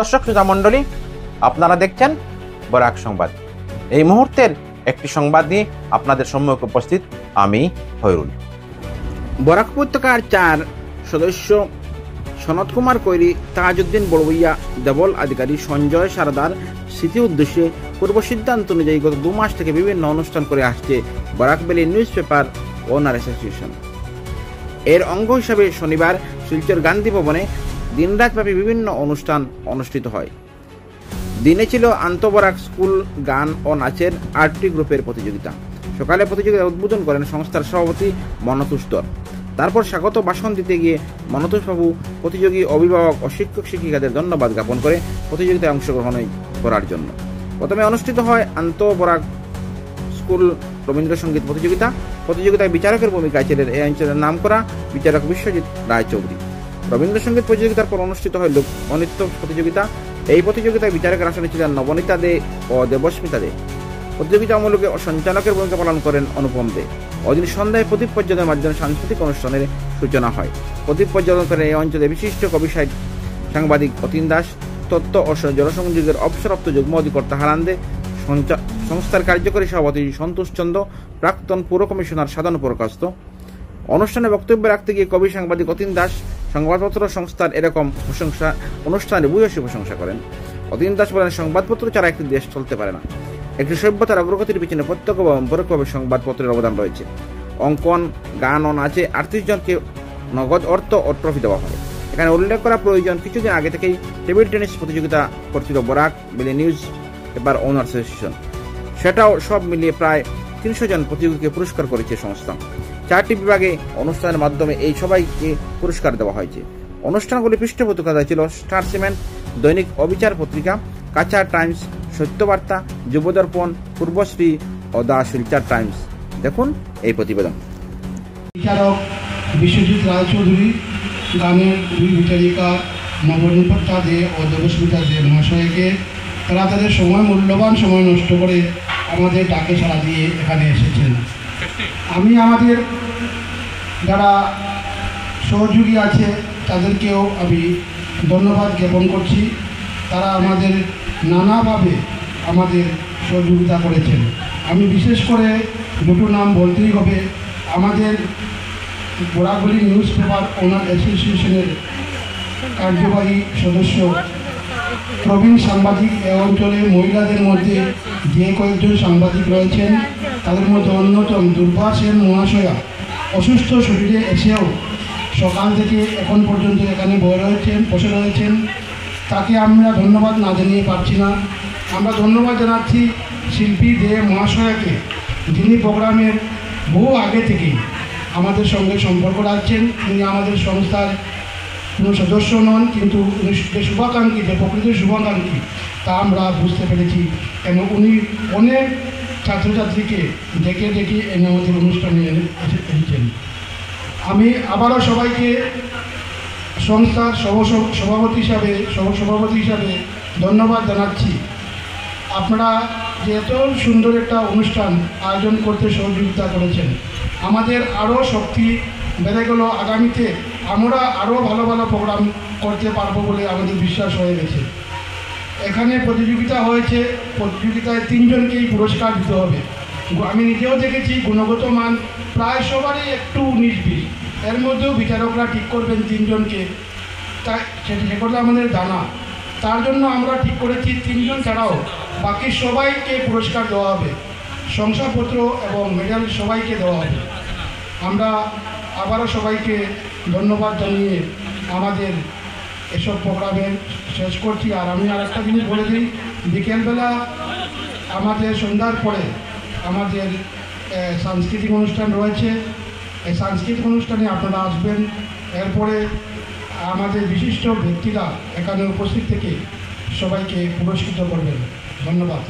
দর্শক শ্রোতা মণ্ডলী, আপনারা দেখছেন বরাক সংবাদ। এই মুহূর্তের একটি সংবাদ নিয়ে আপনাদের সম্মুখে উপস্থিত আমি খয়রুল। বরাক উপত্যকার 4 সদস্য সনত কুমার কৈরি, তাজউদ্দিন বড়বইয়া, দেবল আধিকারী, সঞ্জয় সারদার স্মৃতি উদ্দেশ্যে পূর্ব সিদ্ধান্ত অনুযায়ী গত 2 মাস থেকে বিভিন্ন অনুষ্ঠান করে আসছে বরাক ভ্যালি নিউজ পেপার ওনার অ্যাসোসিয়েশন। এর অঙ্গ হিসাবে শনিবার শিলচর গান্ধী ভবনে দিনরাতব্যাপী বিভিন্ন অনুষ্ঠান অনুষ্ঠিত হয়। দিনে ছিল আন্তঃবরাক স্কুল গান ও নাচের আর্টি গ্রুপের প্রতিযোগিতা। সকালে প্রতিযোগিতা উদ্বোধন করেন সংস্থার সভাপতি মনতোষ দর। তারপর স্বাগত ভাষণ দিতে গিয়ে মনতোষবাবু প্রতিযোগী অভিভাবক ও শিক্ষক শিক্ষিকাদের ধন্যবাদ জ্ঞাপন করে প্রতিযোগিতায় অংশগ্রহণ করার জন্য। প্রথমে অনুষ্ঠিত হয় আন্তঃবরাক স্কুল রবীন্দ্রসঙ্গীত প্রতিযোগিতায় বিচারকের ভূমিকায় ছিলেন এই অঞ্চলের নামকরা বিচারক বিশ্বজিৎ রায়চৌধুরী। রবীন্দ্রসঙ্গীত প্রতিযোগিতার পর অনুষ্ঠিত হয় লোকনৃত্য প্রতিযোগিতা। এই প্রতিযোগিতায় বিচারকের আসনে ছিলেন নবনীতা দে ও দেবস্মিতা দে। প্রতিযোগিতামূলকে সঞ্চালকের ভূমিকা পালন করেন অনুপম দে। ওদিন সন্ধ্যায় প্রদীপ প্রজ্বলনের মাধ্যমে সাংস্কৃতিক অনুষ্ঠানের সূচনা হয়। প্রদীপ প্রজ্বলন করেন এই অঞ্চলে বিশিষ্ট কবি সাংবাদিক অতীন দাস, তথ্য ও জনসংযোগের অবসরপ্রাপ্ত যুগ্ম অধিকর্তা হারান দে, সংস্থার কার্যকরী সভাপতি সন্তোষ চন্দ্র, প্রাক্তন পুর কমিশনার সাধন প্রকাশত। অনুষ্ঠানে বক্তব্য রাখতে গিয়ে কবি সাংবাদিক অতীন দাস সংবাদপত্র সংস্থার এরকম প্রশংসা অনুষ্ঠানে ভূয়সী প্রশংসা করেন। অতীন দাস বলেন, সংবাদপত্র ছাড়া একটি দেশ চলতে পারে না। একটি সভ্যতার অগ্রগতির পিছনে প্রত্যক্ষ এবং পরোক্ষভাবে সংবাদপত্রের অবদান রয়েছে। অঙ্কন, গান ও নাচে 38 জনকে নগদ অর্থ ও ট্রফি দেওয়া হয়। এখানে উল্লেখ করা প্রয়োজন, কিছুদিন আগে থেকেই টেবিল টেনিস প্রতিযোগিতা করছিল বরাক ভ্যালি নিউজ পেপার ওনার অ্যাসোসিয়েশন। সেটাও সব মিলিয়ে প্রায় 300 জন প্রতিযোগীকে পুরস্কার করেছে সংস্থা। 4টি বিভাগে অনুষ্ঠানের মাধ্যমে এই সবাইকে পুরস্কার দেওয়া হয়েছে। অনুষ্ঠানগুলি পৃষ্ঠপোষকতায় ছিল স্টার সিমেন্ট, দৈনিক অবিচার পত্রিকা, কাছাড় টাইমস, সত্যবার্তা, যুবদর্পণ, পূর্বশ্রী ও দা শিলচর টাইমস। দেখুন এই প্রতিবেদন। বিচারক বিশ্বজিৎ রায়চৌধুরী, গানের 2 বিচারিকা নবনীতা দে ও দেবস্মিতা দে মহাশয়কে, তারা তাদের মূল্যবান সময় নষ্ট করে আমাদের ডাকে সাড়া দিয়ে এখানে এসেছেন। আমি আমাদের যারা সহযোগী আছে তাদেরকেও আমি ধন্যবাদ জ্ঞাপন করছি। তারা আমাদের নানাভাবে আমাদের সহযোগিতা করেছেন। আমি বিশেষ করে 2টো নাম বলতেই হবে। আমাদের বরাক ভ্যালি নিউজ পেপার ওনার অ্যাসোসিয়েশনের কার্যবাহী সদস্য প্রবীণ সাংবাদিক, এ অঞ্চলে মহিলাদের মধ্যে যে কয়েকজন সাংবাদিক রয়েছেন তাদের মধ্যে অন্যতম দুর্বা সেন মহাশয়া অসুস্থ শরীরে এসেও সকাল থেকে এখন পর্যন্ত এখানে বসে রয়েছেন। তাকে আমরা ধন্যবাদ না জানিয়ে পারছি না। আমরা ধন্যবাদ জানাচ্ছি শিল্পী দে মহাশয়াকে, যিনি প্রোগ্রামের বহু আগে থেকেই আমাদের সঙ্গে সম্পর্ক রাখছেন। তিনি আমাদের সংস্থার কোনো সদস্য নন, কিন্তু উনি শুভাকাঙ্ক্ষী, যে প্রকৃত শুভাকাঙ্ক্ষী তা আমরা বুঝতে পেরেছি। কেন উনি অনেক ছাত্রছাত্রীকে ডেকে এনে আমাদের অনুষ্ঠানে এসেছেন। আমি আবারও সবাইকে সংস্থার সভাপতি হিসাবে ধন্যবাদ জানাচ্ছি। আপনারা যে এত সুন্দর একটা অনুষ্ঠান আয়োজন করতে সহযোগিতা করেছেন, আমাদের আরও শক্তি বেড়ে গেল। আগামীতে আমরা আরও ভালো ভালো প্রোগ্রাম করতে পারবো বলে আমাদের বিশ্বাস হয়ে গেছে। এখানে প্রতিযোগিতা হয়েছে, প্রতিযোগিতায় 3 জনকেই পুরস্কার দিতে হবে। আমি নিজেও দেখেছি গুণগত মান প্রায় সবারই একটু 19-20, এর মধ্যেও বিচারকরা ঠিক করবেন 3 জনকে। তাই সে কথা আমাদের জানা। তার জন্য আমরা ঠিক করেছি 3 জন ছাড়াও বাকি সবাইকে পুরস্কার দেওয়া হবে, শংসাপত্র এবং মেডেল সবাইকে দেওয়া হবে। আমরা আবারও সবাইকে ধন্যবাদ জানিয়ে আমাদের এসব প্রোগ্রামে শেষ করছি। আর আমি আরেকটা জিনিস বলে দিই, বিকেলবেলা আমাদের সন্ধ্যার পরে আমাদের সাংস্কৃতিক অনুষ্ঠান রয়েছে। এই সাংস্কৃতিক অনুষ্ঠানে আপনারা আসবেন। এরপরে আমাদের বিশিষ্ট ব্যক্তিরা এখানে উপস্থিত থেকে সবাইকে পুরস্কৃত করবেন। ধন্যবাদ।